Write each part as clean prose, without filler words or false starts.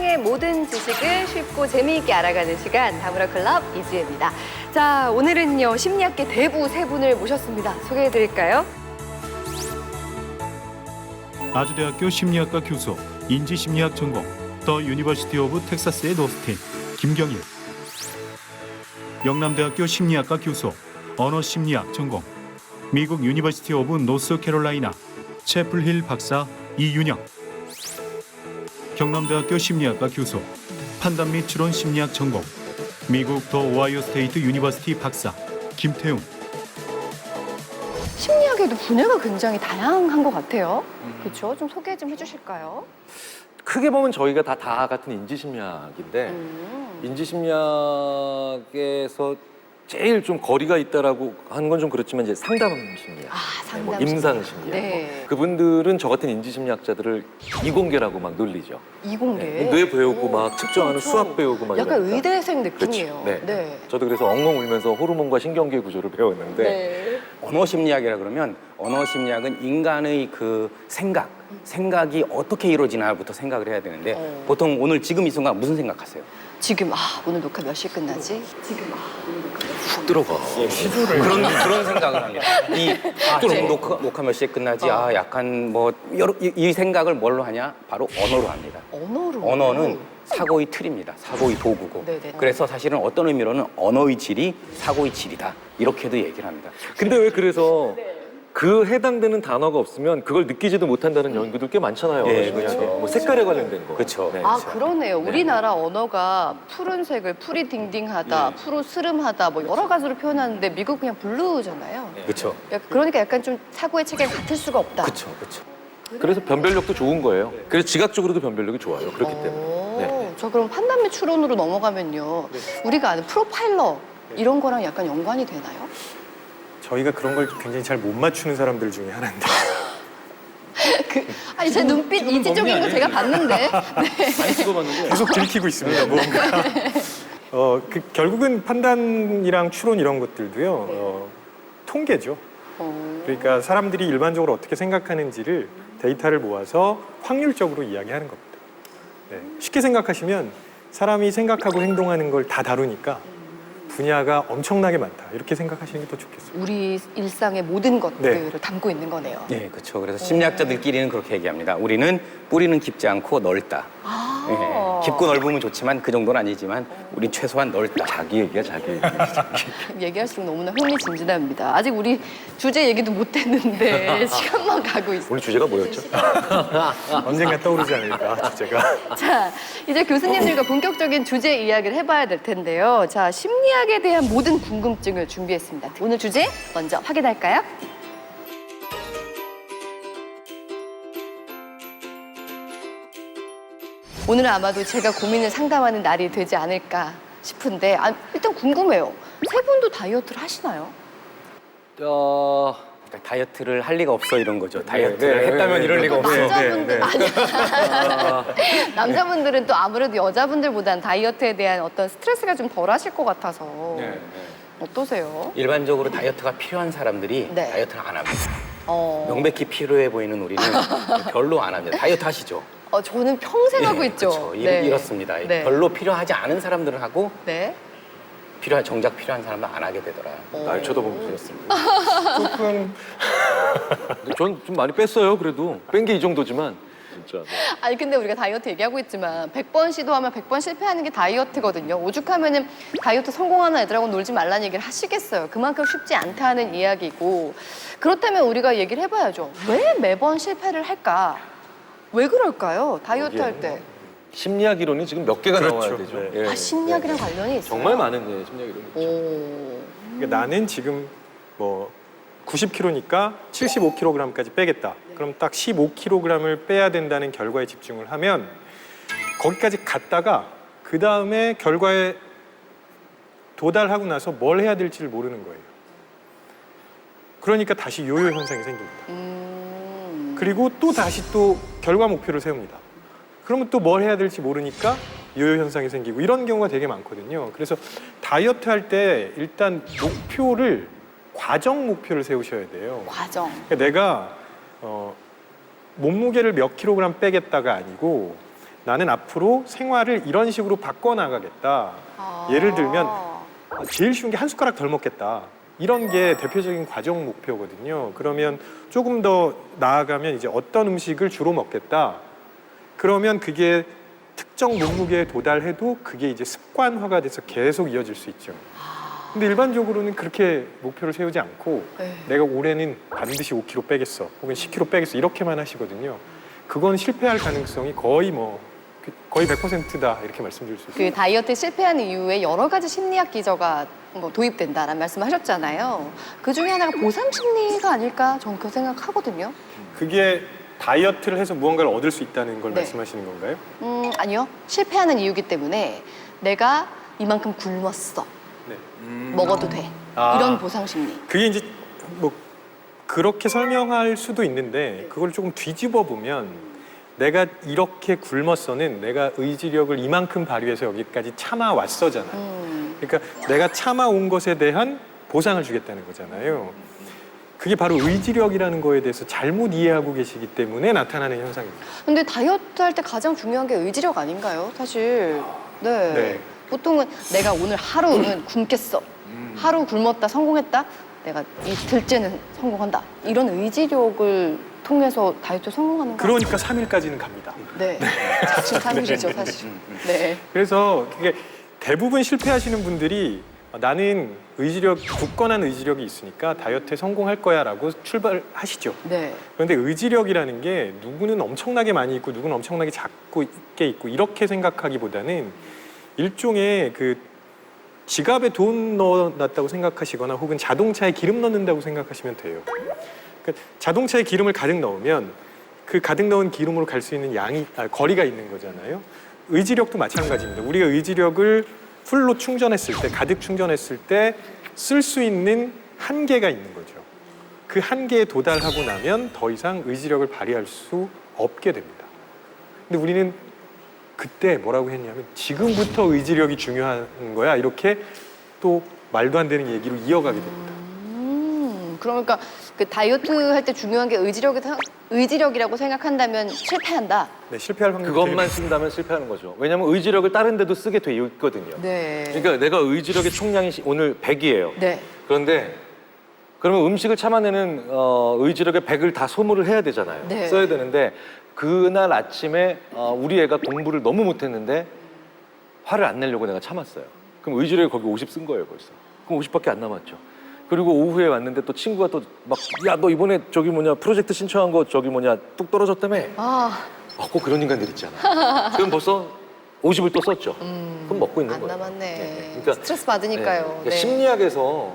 건강의 모든 지식을 쉽고 재미있게 알아가는 시간 다물어 클럽 이지혜입니다. 자, 오늘은요 심리학계 대부 세 분을 모셨습니다. 소개해드릴까요? 아주대학교 심리학과 교수, 인지심리학 전공, 더 유니버시티 오브 텍사스의 노스틴, 김경일. 영남대학교 심리학과 교수, 언어심리학 전공, 미국 유니버시티 오브 노스캐롤라이나, 채플힐 박사 이윤영. 경남대학교 심리학과 교수, 판단 및 추론 심리학 전공, 미국 더 오하이오 스테이트 유니버시티 박사 김태웅. 심리학에도 분야가 굉장히 다양한 것 같아요. 그렇죠? 좀 소개 좀 해주실까요? 크게 보면 저희가 다 같은 인지심리학인데 인지심리학에서 제일 좀 거리가 있다라고 하는 건 좀 그렇지만 이제 상담 심리학, 상담 뭐 임상 심리학, 네. 그분들은 저 같은 인지심리학자들을 이공계라고 막 놀리죠. 이공계. 네, 뇌 배우고 막 측정하는 그렇죠. 수학 배우고 막 약간 이러니까. 의대생 느낌이에요. 그렇죠. 네. 저도 그래서 엉엉 울면서 호르몬과 신경계 구조를 배웠는데 네. 언어 심리학이라 그러면 언어 심리학은 인간의 그 생각이 어떻게 이루어지나부터 생각을 해야 되는데 보통 오늘 지금 이 순간 무슨 생각하세요? 지금 오늘 녹화 몇 시에 끝나지? 훅 들어가. 그런 생각을 합니다. 지금 녹화 몇 시에 끝나지? 약간 뭐 이 생각을 뭘로 하냐? 바로 언어로 합니다. 언어로. 언어는 사고의 틀입니다. 사고의 도구고. 네네. 그래서 사실은 어떤 의미로는 언어의 질이 사고의 질이다. 이렇게도 얘기를 합니다. 근데 왜 그래서 그 해당되는 단어가 없으면 그걸 느끼지도 못한다는 연구들 꽤 많잖아요. 예, 그렇죠. 그렇죠. 뭐 색깔에 관련된 거. 그렇죠. 네. 그러네요. 우리나라 언어가 푸른색을 푸리 딩딩하다, 푸르 스름하다 뭐 여러 가지로 표현하는데 미국 그냥 블루잖아요. 그렇죠. 그러니까 약간 좀 사고의 체계가 같을 수가 없다. 그렇죠. 그렇죠. 그래서 변별력도 좋은 거예요. 그래서 지각적으로도 변별력이 좋아요. 그렇기 때문에. 네. 저 그럼 판단 및 추론으로 넘어가면요. 우리가 아는 프로파일러 이런 거랑 약간 연관이 되나요? 저희가 그런 걸 굉장히 잘 못 맞추는 사람들 중에 하나인데 아니 제 눈빛 이지적인 거 제가 봤는데. 네. 많이 찍어봤는데. 계속 들키고 있습니다. 뭔가. 결국은 판단이랑 추론 이런 것들도요. 통계죠. 그러니까 사람들이 일반적으로 어떻게 생각하는지를 데이터를 모아서 확률적으로 이야기하는 겁니다. 네. 쉽게 생각하시면 사람이 생각하고 행동하는 걸 다 다루니까 분야가 엄청나게 많다. 이렇게 생각하시는 게 더 좋겠어요. 우리 일상의 모든 것들을 담고 있는 거네요. 네, 그렇죠. 그래서 심리학자들끼리는 그렇게 얘기합니다. 우리는 뿌리는 깊지 않고 넓다. 네, 깊고 넓으면 좋지만 그 정도는 아니지만 우리 최소한 넓다. 자기 얘기야, 자기 얘기. 얘기할수록 너무나 흥미진진합니다. 아직 우리 주제 얘기도 못 했는데 시간만 가고 있어요. 오늘 주제가 뭐였죠? 언젠가 떠오르지 않을까, 주제가. 자, 이제 교수님들과 본격적인 주제 이야기를 해봐야 될 텐데요. 자, 심리학에 대한 모든 궁금증을 준비했습니다. 오늘 주제 먼저 확인할까요? 오늘은 아마도 제가 고민을 상담하는 날이 되지 않을까 싶은데 일단 궁금해요. 세 분도 다이어트를 하시나요? 그러니까 다이어트를 할 리가 없어 이런 거죠. 다이어트를 네, 했다면 네, 이럴 네. 리가 없어. 남자분들 아니야. 남자분들은 또 아무래도 여자분들보단 다이어트에 대한 어떤 스트레스가 좀 덜하실 것 같아서 어떠세요? 일반적으로 다이어트가 필요한 사람들이 네. 다이어트를 안 합니다. 명백히 필요해 보이는 우리는 별로 안 합니다. 다이어트 하시죠? 저는 평생 하고 있죠. 그렇죠. 네. 이렇습니다. 네. 별로 필요하지 않은 사람들은 하고 네. 정작 필요한 사람은 안 하게 되더라고요. 날 쳐다보면 그렇습니다. 조금 전 좀 많이 뺐어요, 그래도. 뺀 게 이 정도지만. 진짜. 아니 근데 우리가 다이어트 얘기하고 있지만 100번 시도하면 100번 실패하는 게 다이어트거든요. 오죽하면은 다이어트 성공하는 애들하고 놀지 말라는 얘기를 하시겠어요. 그만큼 쉽지 않다는 이야기고. 그렇다면 우리가 얘기를 해봐야죠. 왜 매번 실패를 할까? 왜 그럴까요? 다이어트 할 때. 심리학 이론이 지금 몇 개가 그렇죠. 나와야 되죠. 네. 심리학이랑 관련이 있어요? 정말 많은 심리학 이론이 있죠. 오. 그러니까 나는 지금 뭐 90kg니까 75kg까지 빼겠다. 그럼 딱 15kg을 빼야 된다는 결과에 집중을 하면 거기까지 갔다가 그 다음에 결과에 도달하고 나서 뭘 해야 될지를 모르는 거예요. 그러니까 다시 요요 현상이 생깁니다. 그리고 또 다시 또 결과 목표를 세웁니다. 그러면 또 뭘 해야 될지 모르니까 요요 현상이 생기고 이런 경우가 되게 많거든요. 그래서 다이어트 할 때 일단 과정 목표를 세우셔야 돼요. 과정. 그러니까 내가 몸무게를 몇 킬로그램 빼겠다가 아니고 나는 앞으로 생활을 이런 식으로 바꿔나가겠다. 예를 들면 제일 쉬운 게 한 숟가락 덜 먹겠다. 이런 게 대표적인 과정 목표거든요. 그러면 조금 더 나아가면 이제 어떤 음식을 주로 먹겠다. 그러면 그게 특정 몸무게에 도달해도 그게 이제 습관화가 돼서 계속 이어질 수 있죠. 근데 일반적으로는 그렇게 목표를 세우지 않고 네. 내가 올해는 반드시 5kg 빼겠어 혹은 10kg 빼겠어 이렇게만 하시거든요. 그건 실패할 가능성이 거의 100%다 이렇게 말씀드릴 수 있어요. 그 다이어트 실패한 이후에 여러 가지 심리학 기저가 뭐 도입된다라는 말씀하셨잖아요. 그 중에 하나가 보상 심리가 아닐까 저는 그렇게 생각하거든요. 그게 다이어트를 해서 무언가를 얻을 수 있다는 걸 네. 말씀하시는 건가요? 아니요. 실패하는 이유기 때문에 내가 이만큼 굶었어. 네. 먹어도 돼. 아. 이런 보상 심리. 그게 이제 뭐 그렇게 설명할 수도 있는데 그걸 조금 뒤집어 보면 내가 이렇게 굶었어는 내가 의지력을 이만큼 발휘해서 여기까지 참아왔어잖아요. 그러니까 내가 참아온 것에 대한 보상을 주겠다는 거잖아요. 그게 바로 의지력이라는 거에 대해서 잘못 이해하고 계시기 때문에 나타나는 현상입니다. 근데 다이어트 할 때 가장 중요한 게 의지력 아닌가요? 사실. 네. 네. 보통은 내가 오늘 하루는 굶겠어. 하루 굶었다 성공했다. 내가 이틀째는 성공한다. 이런 의지력을 통해서 다이어트 성공하는 거. 그러니까 3일까지는 갑니다. 네. 자신감이죠 사실. 네. 그래서 그게 대부분 실패하시는 분들이 나는 굳건한 의지력이 있으니까 다이어트에 성공할 거야라고 출발하시죠. 네. 그런데 의지력이라는 게 누구는 엄청나게 많이 있고 누구는 엄청나게 작게 있고 이렇게 생각하기보다는 일종의 그 지갑에 돈 넣어놨다고 생각하시거나 혹은 자동차에 기름 넣는다고 생각하시면 돼요. 그러니까 자동차에 기름을 가득 넣으면 그 가득 넣은 기름으로 갈 수 있는 거리가 있는 거잖아요. 의지력도 마찬가지입니다. 우리가 의지력을 풀로 충전했을 때, 가득 충전했을 때 쓸 수 있는 한계가 있는 거죠. 그 한계에 도달하고 나면 더 이상 의지력을 발휘할 수 없게 됩니다. 근데 우리는 그때 뭐라고 했냐면 지금부터 의지력이 중요한 거야. 이렇게 또 말도 안 되는 얘기로 이어가게 됩니다. 그러니까 그 다이어트 할 때 중요한 게 의지력이라고 생각한다면 실패한다. 네, 실패할 확률이 그것만 쓴다면 실패하는 거죠. 왜냐하면 의지력을 다른 데도 쓰게 돼 있거든요. 네. 그러니까 내가 의지력의 총량이 오늘 100이에요. 네. 그런데 그러면 음식을 참아내는 의지력의 100을 다 소모를 해야 되잖아요. 네. 써야 되는데 그날 아침에 우리 애가 공부를 너무 못했는데 화를 안 내려고 내가 참았어요. 그럼 의지력이 거기 50 쓴 거예요 벌써. 그럼 50밖에 안 남았죠. 그리고 오후에 왔는데 또 친구가 또 막 야 너 이번에 프로젝트 신청한 거 뚝 떨어졌다며. 꼭 그런 인간들 있잖아. 그럼 벌써 50을 또 썼죠. 그럼 먹고 있는 안 거예요. 남았네. 그러니까 스트레스 받으니까요. 그러니까 네. 심리학에서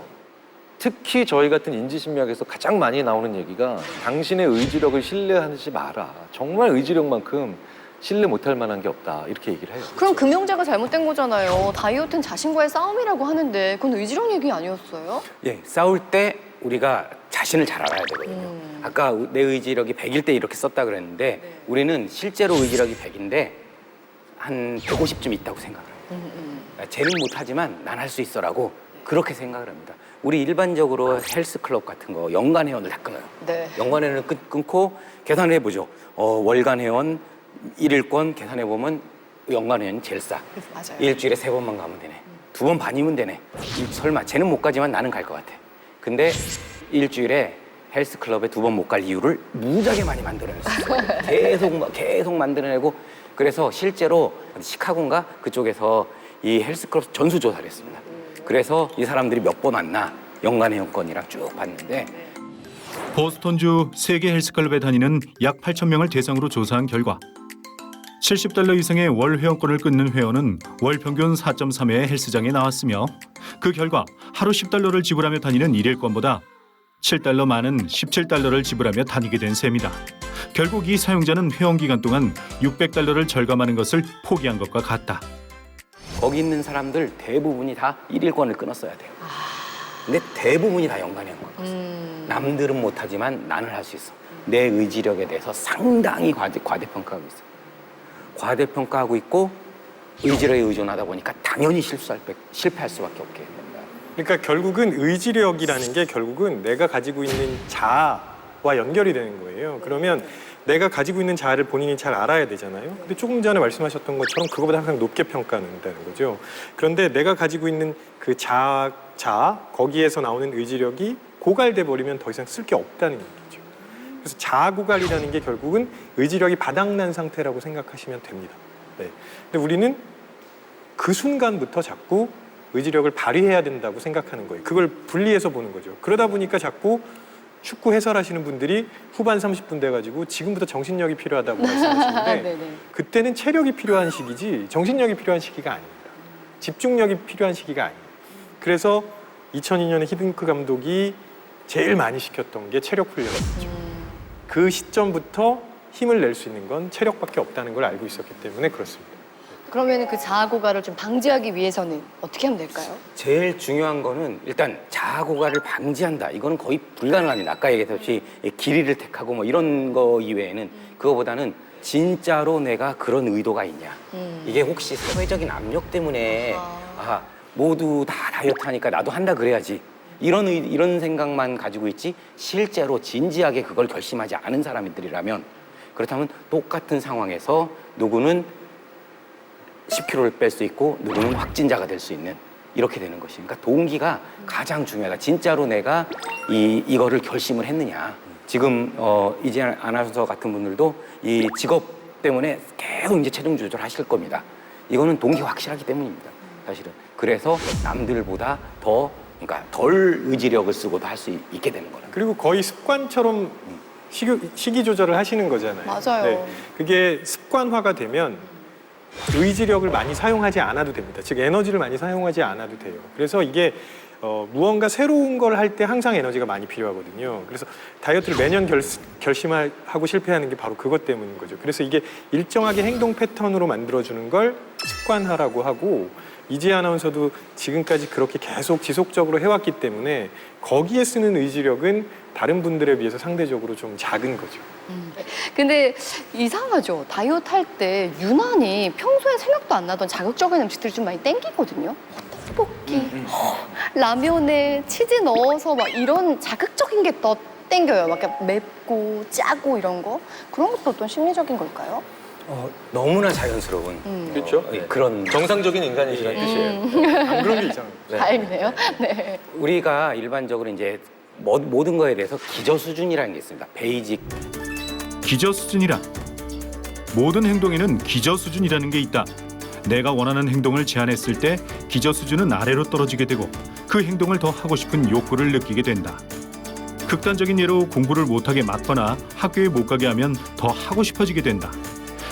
특히 저희 같은 인지심리학에서 가장 많이 나오는 얘기가 당신의 의지력을 신뢰하지 마라. 정말 의지력만큼 신뢰 못할 만한 게 없다. 이렇게 얘기를 해요. 그럼 금형제가 잘못된 거잖아요. 다이어트는 자신과의 싸움이라고 하는데 그건 의지력 얘기 아니었어요? 예, 싸울 때 우리가 자신을 잘 알아야 되거든요. 아까 내 의지력이 100일 때 이렇게 썼다 그랬는데 우리는 실제로 의지력이 100인데 한 150쯤 있다고 생각을 해요. 쟤는 못하지만 난 할 수 있어라고 그렇게 생각을 합니다. 우리 일반적으로 헬스클럽 같은 거 연간 회원을 다 끊어요. 네. 연간 회원을 끊고 계산을 해보죠. 월간 회원, 일일권 계산해보면 연간 회원이 제일 싸. 맞아요. 일주일에 3번만 가면 되네. 2번 반이면 되네. 설마 쟤는 못 가지만 나는 갈 것 같아. 근데 일주일에 헬스클럽에 2번 못 갈 이유를 무지하게 많이 만들어냈어요. 계속 만들어내고 그래서 실제로 시카고인가 그쪽에서 이 헬스클럽 전수조사를 했습니다. 그래서 이 사람들이 몇 번 왔나 연간 회원권이랑 쭉 봤는데 보스턴주 세계 헬스클럽에 다니는 약 8,000명을 대상으로 조사한 결과 $70 이상의 월 회원권을 끊는 회원은 월 평균 4.3회의 헬스장에 나왔으며 그 결과 하루 $10를 지불하며 다니는 일일권보다 $7 많은 $17를 지불하며 다니게 된 셈이다. 결국 이 사용자는 회원 기간 동안 $600를 절감하는 것을 포기한 것과 같다. 거기 있는 사람들 대부분이 다 일일권을 끊었어야 돼요. 근데 대부분이 다 연간 회원권. 남들은 못하지만 나는 할 수 있어. 내 의지력에 대해서 상당히 과대평가하고 있어. 과대평가하고 있고 의지력에 의존하다 보니까 당연히 실패할 수밖에 없게 됩니다. 그러니까 결국은 의지력이라는 게 결국은 내가 가지고 있는 자아와 연결이 되는 거예요. 그러면 내가 가지고 있는 자아를 본인이 잘 알아야 되잖아요. 근데 조금 전에 말씀하셨던 것처럼 그거보다 항상 높게 평가한다는 거죠. 그런데 내가 가지고 있는 그 자아, 거기에서 나오는 의지력이 고갈돼 버리면 더 이상 쓸 게 없다는 얘기죠. 그래서 자아 고갈이라는 게 결국은 의지력이 바닥난 상태라고 생각하시면 됩니다. 네. 근데 우리는 그 순간부터 자꾸 의지력을 발휘해야 된다고 생각하는 거예요. 그걸 분리해서 보는 거죠. 그러다 보니까 자꾸 축구 해설하시는 분들이 후반 30분 돼가지고 지금부터 정신력이 필요하다고 말씀하시는데 네네. 그때는 체력이 필요한 시기지 정신력이 필요한 시기가 아닙니다. 집중력이 필요한 시기가 아니에요. 그래서 2002년에 히딩크 감독이 제일 많이 시켰던 게 체력 훈련이었죠. 그 시점부터 힘을 낼 수 있는 건 체력밖에 없다는 걸 알고 있었기 때문에 그렇습니다. 그러면 그 자아 고갈을 좀 방지하기 위해서는 어떻게 하면 될까요? 제일 중요한 거는 일단 자아 고갈을 방지한다. 이거는 거의 불가능합니다. 아까 얘기했듯이 길이를 택하고 뭐 이런 거 이외에는 그거보다는 진짜로 내가 그런 의도가 있냐. 이게 혹시 사회적인 압력 때문에 모두 다 다이어트 하니까 나도 한다 그래야지. 이런 생각만 가지고 있지 실제로 진지하게 그걸 결심하지 않은 사람들이라면 그렇다면 똑같은 상황에서 누구는 10kg를 뺄 수 있고 누구는 확진자가 될 수 있는 이렇게 되는 것이 그러니까 동기가 가장 중요하다. 진짜로 내가 이거를 결심을 했느냐. 지금 이재현 아나운서 같은 분들도 이 직업 때문에 계속 이제 체중 조절하실 겁니다. 이거는 동기가 확실하기 때문입니다. 사실은. 그래서 남들보다 더 그러니까 덜 의지력을 쓰고도 할 수 있게 되는 거라. 그리고 거의 습관처럼 식이 조절을 하시는 거잖아요. 맞아요. 그게 습관화가 되면 의지력을 많이 사용하지 않아도 됩니다. 즉 에너지를 많이 사용하지 않아도 돼요. 그래서 이게 무언가 새로운 걸 할 때 항상 에너지가 많이 필요하거든요. 그래서 다이어트를 매년 결심하고 실패하는 게 바로 그것 때문인 거죠. 그래서 이게 일정하게 행동 패턴으로 만들어주는 걸 습관화라고 하고 이지혜 아나운서도 지금까지 그렇게 계속 지속적으로 해왔기 때문에 거기에 쓰는 의지력은 다른 분들에 비해서 상대적으로 좀 작은 거죠. 근데 이상하죠. 다이어트 할 때 유난히 평소에 생각도 안 나던 자극적인 음식들이 좀 많이 땡기거든요. 떡볶이, 라면에 치즈 넣어서 막 이런 자극적인 게 더 땡겨요. 막 이렇게 맵고 짜고 이런 거. 그런 것도 어떤 심리적인 걸까요? 너무나 자연스러운 그렇죠? 그런 정상적인 인간이시라는 뜻이에요. 안 그런 게 이상합니다. 다행이네요. 네. 우리가 일반적으로 이제 모든 거에 대해서 기저 수준이라는 게 있습니다. 베이직. 기저 수준이라. 모든 행동에는 기저 수준이라는 게 있다. 내가 원하는 행동을 제안했을 때 기저 수준은 아래로 떨어지게 되고 그 행동을 더 하고 싶은 욕구를 느끼게 된다. 극단적인 예로 공부를 못하게 막거나 학교에 못 가게 하면 더 하고 싶어지게 된다.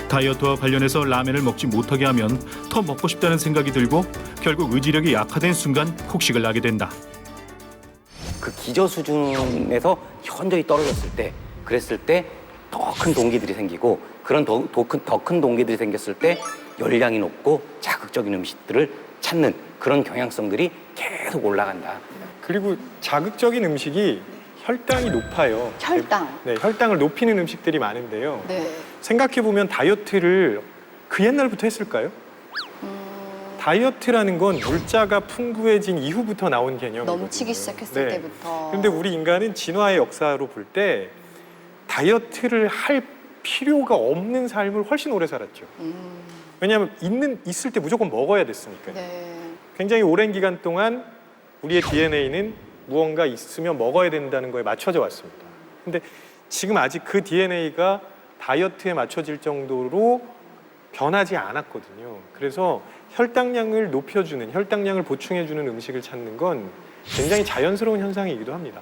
다이어트와 관련해서 라면을 먹지 못하게 하면 더 먹고 싶다는 생각이 들고 결국 의지력이 약화된 순간 폭식을 하게 된다. 그 기저 수준에서 현저히 떨어졌을 때 그랬을 때 더 큰 동기들이 생기고 그런 더 큰 동기들이 생겼을 때 열량이 높고 자극적인 음식들을 찾는 그런 경향성들이 계속 올라간다. 그리고 자극적인 음식이 혈당이 높아요. 혈당. 네, 혈당을 높이는 음식들이 많은데요. 네. 생각해보면 다이어트를 그 옛날부터 했을까요? 다이어트라는 건 물자가 풍부해진 이후부터 나온 개념이거든요. 넘치기 시작했을 때부터. 그런데 우리 인간은 진화의 역사로 볼 때 다이어트를 할 필요가 없는 삶을 훨씬 오래 살았죠. 왜냐하면 있을 때 무조건 먹어야 됐으니까요. 네. 굉장히 오랜 기간 동안 우리의 DNA는 무언가 있으면 먹어야 된다는 거에 맞춰져 왔습니다. 근데 지금 아직 그 DNA가 다이어트에 맞춰질 정도로 변하지 않았거든요. 그래서 혈당량을 높여주는, 혈당량을 보충해주는 음식을 찾는 건 굉장히 자연스러운 현상이기도 합니다.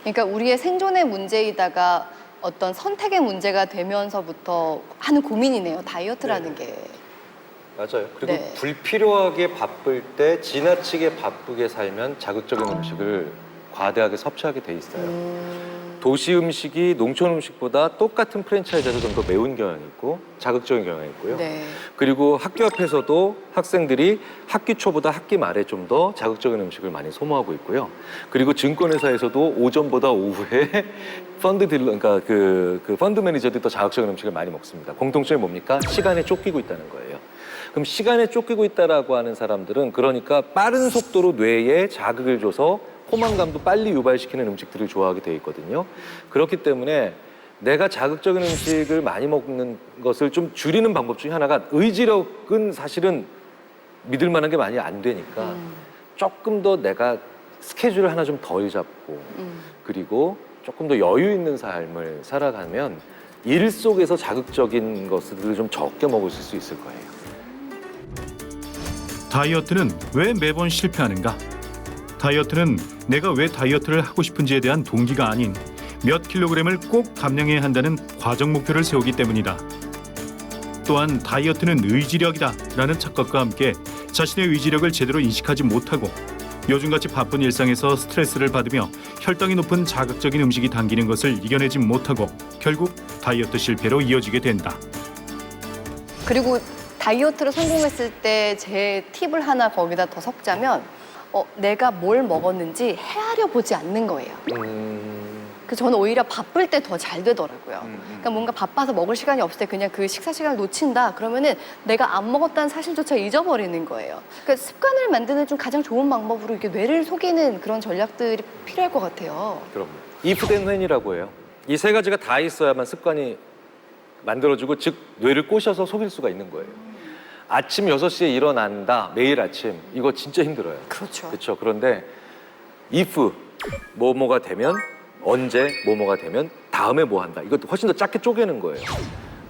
그러니까 우리의 생존의 문제이다가 어떤 선택의 문제가 되면서부터 하는 고민이네요. 다이어트라는 게. 맞아요. 그리고 네. 불필요하게 바쁠 때 지나치게 바쁘게 살면 자극적인 음식을 과다하게 섭취하게 돼 있어요. 도시 음식이 농촌 음식보다 똑같은 프랜차이즈에서 좀 더 매운 경향이 있고 자극적인 경향이 있고요. 네. 그리고 학교 앞에서도 학생들이 학기 초보다 학기 말에 좀 더 자극적인 음식을 많이 소모하고 있고요. 그리고 증권회사에서도 오전보다 오후에 펀드 딜러, 그러니까 그 펀드 매니저들이 더 자극적인 음식을 많이 먹습니다. 공통점이 뭡니까? 시간에 쫓기고 있다는 거예요. 그럼 시간에 쫓기고 있다라고 하는 사람들은 그러니까 빠른 속도로 뇌에 자극을 줘서 포만감도 빨리 유발시키는 음식들을 좋아하게 돼 있거든요. 그렇기 때문에 내가 자극적인 음식을 많이 먹는 것을 좀 줄이는 방법 중에 하나가 의지력은 사실은 믿을 만한 게 많이 안 되니까 조금 더 내가 스케줄을 하나 좀 덜 잡고 그리고 조금 더 여유 있는 삶을 살아가면 일 속에서 자극적인 것들을 좀 적게 먹으실 수 있을 거예요. 다이어트는 왜 매번 실패하는가? 다이어트는 내가 왜 다이어트를 하고 싶은지에 대한 동기가 아닌 몇 킬로그램을 꼭 감량해야 한다는 과정 목표를 세우기 때문이다. 또한 다이어트는 의지력이다 라는 착각과 함께 자신의 의지력을 제대로 인식하지 못하고 요즘같이 바쁜 일상에서 스트레스를 받으며 혈당이 높은 자극적인 음식이 당기는 것을 이겨내지 못하고 결국 다이어트 실패로 이어지게 된다. 그리고 다이어트를 성공했을 때 제 팁을 하나 거기다 더 섞자면 내가 뭘 먹었는지 헤아려 보지 않는 거예요. 그 저는 오히려 바쁠 때 더 잘 되더라고요. 그러니까 뭔가 바빠서 먹을 시간이 없을 때 그냥 그 식사 시간을 놓친다 그러면은 내가 안 먹었다는 사실조차 잊어버리는 거예요. 그러니까 습관을 만드는 좀 가장 좋은 방법으로 이렇게 뇌를 속이는 그런 전략들이 필요할 것 같아요. 그럼요. if then when이라고 해요. 이 세 가지가 다 있어야만 습관이 만들어지고 즉 뇌를 꼬셔서 속일 수가 있는 거예요. 아침 6시에 일어난다. 매일 아침. 이거 진짜 힘들어요. 그렇죠. 그렇죠. 그런데 if 뭐뭐가 되면 언제 뭐뭐가 되면 다음에 뭐 한다. 이것도 훨씬 더 작게 쪼개는 거예요.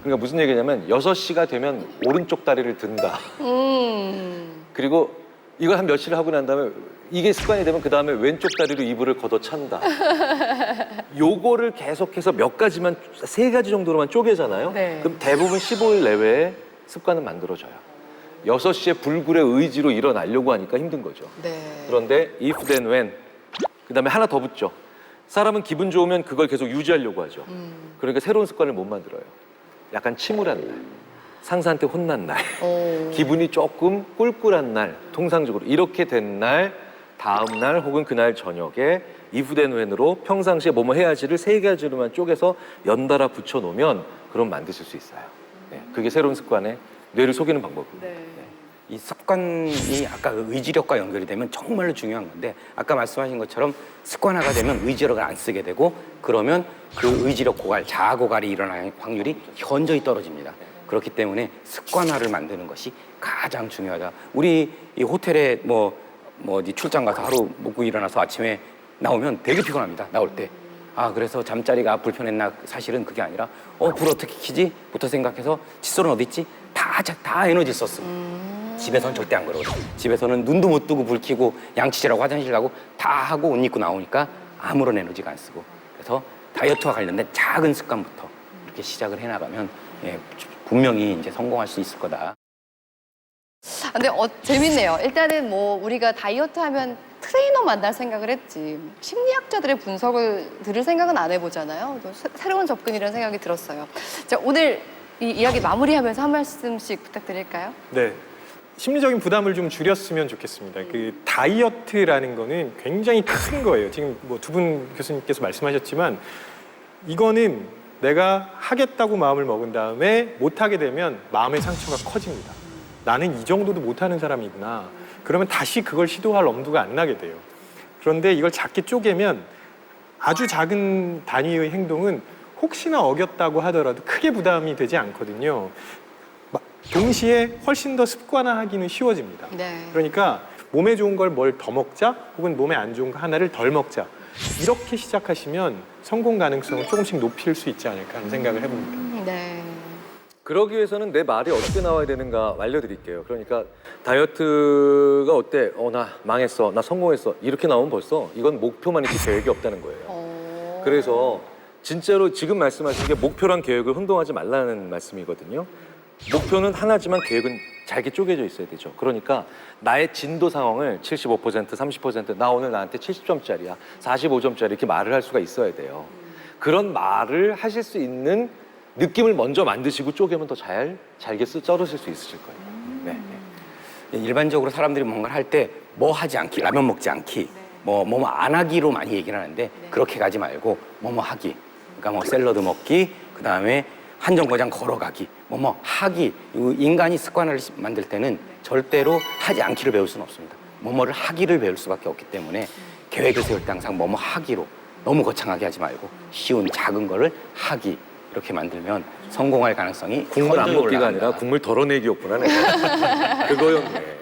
그러니까 무슨 얘기냐면 6시가 되면 오른쪽 다리를 든다. 그리고 이걸 한 며칠 하고 난 다음에 이게 습관이 되면 그 다음에 왼쪽 다리로 이불을 걷어찬다. 요거를 계속해서 몇 가지만 3가지 정도로만 쪼개잖아요. 네. 그럼 대부분 15일 내외에 습관은 만들어져요. 6시에 불굴의 의지로 일어나려고 하니까 힘든 거죠. 네. 그런데 if then when 그 다음에 하나 더 붙죠. 사람은 기분 좋으면 그걸 계속 유지하려고 하죠. 그러니까 새로운 습관을 못 만들어요. 약간 침울한 날, 상사한테 혼난 날, 기분이 조금 꿀꿀한 날, 통상적으로 이렇게 된 날, 다음 날 혹은 그날 저녁에 if then when으로 평상시에 뭐뭐 해야지를 3가지로만 쪼개서 연달아 붙여놓으면 그럼 만드실 수 있어요. 네, 그게 새로운 습관에 뇌를 속이는 방법입니다. 네. 이 습관이 아까 그 의지력과 연결이 되면 정말로 중요한 건데 아까 말씀하신 것처럼 습관화가 되면 의지력을 안 쓰게 되고 그러면 그 의지력 고갈, 자아 고갈이 일어날 확률이 현저히 떨어집니다. 그렇기 때문에 습관화를 만드는 것이 가장 중요하다. 우리 이 호텔에 어디 출장 가서 하루 먹고 일어나서 아침에 나오면 되게 피곤합니다. 나올 때. 아 그래서 잠자리가 불편했나 사실은 그게 아니라 불 어떻게 켜지? 부터 생각해서 칫솔은 어디 있지? 다 에너지 썼습니다. 집에서는 절대 안 그러거든요. 집에서는 눈도 못 뜨고 불 켜고 양치질하고 화장실 가고 다 하고 옷 입고 나오니까 아무런 에너지가 안 쓰고 그래서 다이어트와 관련된 작은 습관부터 이렇게 시작을 해나가면 분명히 이제 성공할 수 있을 거다. 근데 재밌네요. 일단은 뭐 우리가 다이어트 하면 트레이너 만날 생각을 했지 심리학자들의 분석을 들을 생각은 안 해보잖아요. 또 새로운 접근이라는 생각이 들었어요. 자, 오늘 이 이야기 마무리하면서 한 말씀씩 부탁드릴까요? 네. 심리적인 부담을 좀 줄였으면 좋겠습니다. 그 다이어트라는 거는 굉장히 큰 거예요. 지금 뭐 두 분 교수님께서 말씀하셨지만 이거는 내가 하겠다고 마음을 먹은 다음에 못하게 되면 마음의 상처가 커집니다. 나는 이 정도도 못하는 사람이구나. 그러면 다시 그걸 시도할 엄두가 안 나게 돼요. 그런데 이걸 작게 쪼개면 아주 작은 단위의 행동은 혹시나 어겼다고 하더라도 크게 부담이 되지 않거든요. 동시에 훨씬 더 습관화하기는 쉬워집니다. 네. 그러니까 몸에 좋은 걸 뭘 더 먹자 혹은 몸에 안 좋은 거 하나를 덜 먹자 이렇게 시작하시면 성공 가능성을 조금씩 높일 수 있지 않을까 하는 생각을 해봅니다. 네. 그러기 위해서는 내 말이 어떻게 나와야 되는가 알려드릴게요. 그러니까 다이어트가 어때? 나 망했어. 나 성공했어. 이렇게 나오면 벌써 이건 목표만 있지 계획이 없다는 거예요. 그래서 진짜로 지금 말씀하신 게 목표랑 계획을 혼동하지 말라는 말씀이거든요. 목표는 하나지만 계획은 잘게 쪼개져 있어야 되죠. 그러니까 나의 진도 상황을 75%, 30%, 나 오늘 나한테 70점짜리야, 45점짜리 이렇게 말을 할 수가 있어야 돼요. 그런 말을 하실 수 있는 느낌을 먼저 만드시고 쪼개면 더 잘게 썰으실 수 있으실 거예요. 네. 일반적으로 사람들이 뭔가를 할 때 뭐 하지 않기, 라면 먹지 않기, 뭐 안 하기로 많이 얘기를 하는데 그렇게 가지 말고 뭐 하기. 그러니까 뭐 샐러드 먹기, 그 다음에 한 정거장 걸어가기, 뭐 하기. 인간이 습관을 만들 때는 절대로 하지 않기를 배울 수는 없습니다. 뭐를 하기를 배울 수밖에 없기 때문에 계획을 세울 때 항상 뭐 하기로 너무 거창하게 하지 말고 쉬운 작은 거를 하기 이렇게 만들면 성공할 가능성이 국물 안 현저히 먹기가 올라간다. 아니라 국물 덜어내기였구나 내가. 그거였네.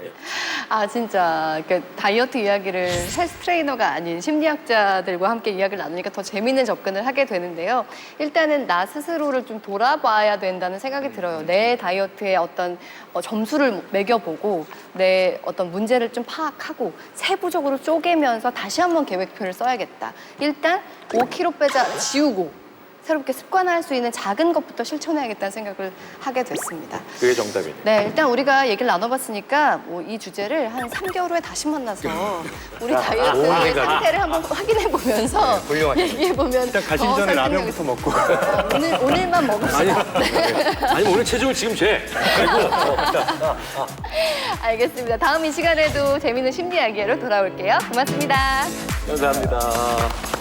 아 진짜 그러니까 다이어트 이야기를 헬스 트레이너가 아닌 심리학자들과 함께 이야기를 나누니까 더 재미있는 접근을 하게 되는데요. 일단은 나 스스로를 좀 돌아봐야 된다는 생각이 들어요. 내 다이어트에 어떤 점수를 매겨보고 내 어떤 문제를 좀 파악하고 세부적으로 쪼개면서 다시 한번 계획표를 써야겠다. 일단 5kg 빼자 지우고 새롭게 습관화할 수 있는 작은 것부터 실천해야겠다는 생각을 하게 됐습니다. 그게 정답이네. 네, 일단 우리가 얘기를 나눠봤으니까 뭐 이 주제를 한 3개월 후에 다시 만나서 우리 다이어트의 상태를 한번 확인해보면서 훌륭하시네요. 얘기해보면 일단 가시기 전에 라면부터 먹고. 오늘만 먹읍시다. 아니 오늘 체중을 지금 재. 알겠습니다. 다음 이 시간에도 재미있는 심리 이야기로 돌아올게요. 고맙습니다. 감사합니다.